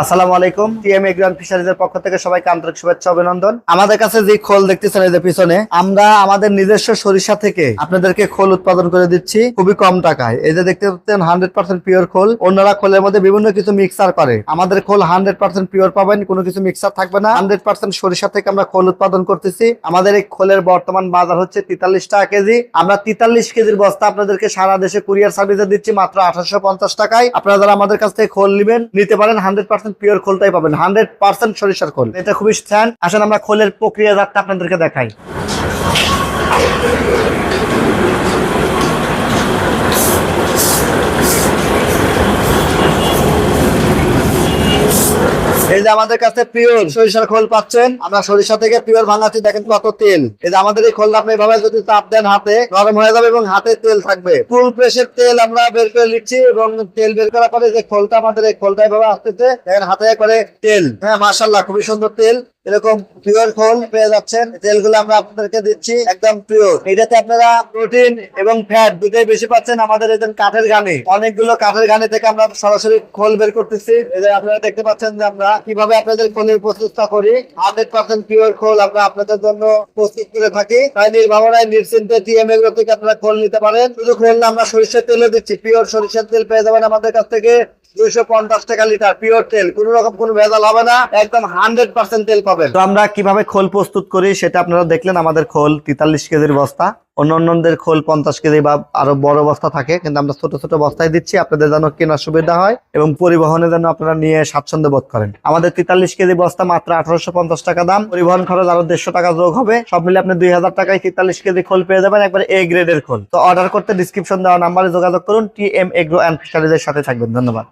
আসসালামু আলাইকুম। TM agro and ফিশারিজের পক্ষ থেকে সবাইকে আন্তরিক শুভেচ্ছা অভিনন্দন। আমাদের কাছে যে খোল দেখতেছেন এই যে পিছনে, আমরা আমাদের নিজস্ব সরিষা থেকে আপনাদেরকে খোল উৎপাদন করে দিচ্ছি খুবই কম টাকায়। এই যে দেখতে পাচ্ছেন 100% পিওর খোল। অন্যরা খোলের মধ্যে বিভিন্ন কিছু মিক্সার করে, আমাদের খোল 100% পিওর পাবেন, কোনো কিছু মিক্সার থাকবে না। 100% সরিষা থেকে আমরা খোল উৎপাদন করতেছি। আমাদের এই খোলের বর্তমান বাজার হচ্ছে 43 টাকা কেজি। আমরা 43 কেজির বস্তা আপনাদেরকে সারা দেশে কুরিয়ার সার্ভিসে দিচ্ছি মাত্র 1850 টাকায়। আপনারা যারা আমাদের কাছ থেকে খোল নেবেন নিতে পারেন, 100% পিওর খোলটাই পাবেন, 100% সরিষার খোল। এটা খুবই স্ট্যান্ড। আসেন আমরা খোলের প্রক্রিয়াজাতটা আপনাদেরকে দেখাই। এই যে আমাদের কাছে পিওর সরিষার খোল পাচ্ছেন। আমরা সরিষা থেকে পিওর ভাঙাচ্ছি, দেখেন কত তেল। এই যে আমাদের এই খোলটা আপনি এভাবে যদি চাপ দেন হাতে নরম হয়ে যাবে এবং হাতে তেল থাকবে। ফুল প্রেসের তেল আমরা বের করে নিচ্ছি এবং তেল বের করার পরে যে খোলটা, আমাদের এই খোলটা এভাবে আসতেছে, দেখেন হাতে করে তেল। হ্যাঁ মাশাআল্লাহ, খুবই সুন্দর তেল। এরকম পিওর খোল পেয়ে যাচ্ছেন। তেলগুলো আমরা আপনাদেরকে দিচ্ছি একদম পিওর। এটাতে আপনারা প্রোটিন এবং ফ্যাট দুটোই বেশি পাচ্ছেন। আমাদের এই কাঠের গানি, অনেকগুলো কাঠের গানি থেকে আমরা সরাসরি খোল বের করতেছি। এই যে আপনারা দেখতে পাচ্ছেন যে আমরা কিভাবে আপনাদের খোলের প্রস্তুতটা করি। 100% পিওর খোল আমরা আপনাদের জন্য প্রস্তুত করে থাকি। তাই নির্ভাবনায় নিশ্চিন্তে টিএম এগ্রো থেকে আপনারা খোল নিতে পারেন। শুধু খোল না, আমরা সরিষার তেলও দিচ্ছি। পিওর সরিষার তেল পেয়ে যাবেন আমাদের কাছ থেকে 250 টাকা লিটার পিওর তেল। কোন রকম কোনো ভেজাল হবে না, একদম 100% তেল পাবেন। তো আমরা কিভাবে খোল প্রস্তুত করি সেটা আপনারা দেখলেন। আমাদের খোল 43 কেজির বস্তা, অন্যদের খোল 50 কেজি বা আরো বড় বস্তা থাকে, কিন্তু আমরা ছোট ছোট বস্তায় দিচ্ছি আপনাদের যেন কেনার সুবিধা হয় এবং পরিবহনে যেন আপনারা নিয়ে স্বাচ্ছন্দ্য বোধ করেন। আমাদের 43 কেজি বস্তা মাত্র 1850 টাকা দাম, পরিবহন খরচ আরো 150 টাকা যোগ হবে। সব মিলে আপনি 2000 টাকায় 43 কেজি খোল পেয়ে যাবেন, একবার এ গ্রেডের খোল। তো অর্ডার করতে ডিসক্রিপশন দেওয়া নাম্বারে যোগাযোগ করুন। টিএম এগ্রো এন্ড ফিশারিজের সাথে থাকবেন। ধন্যবাদ।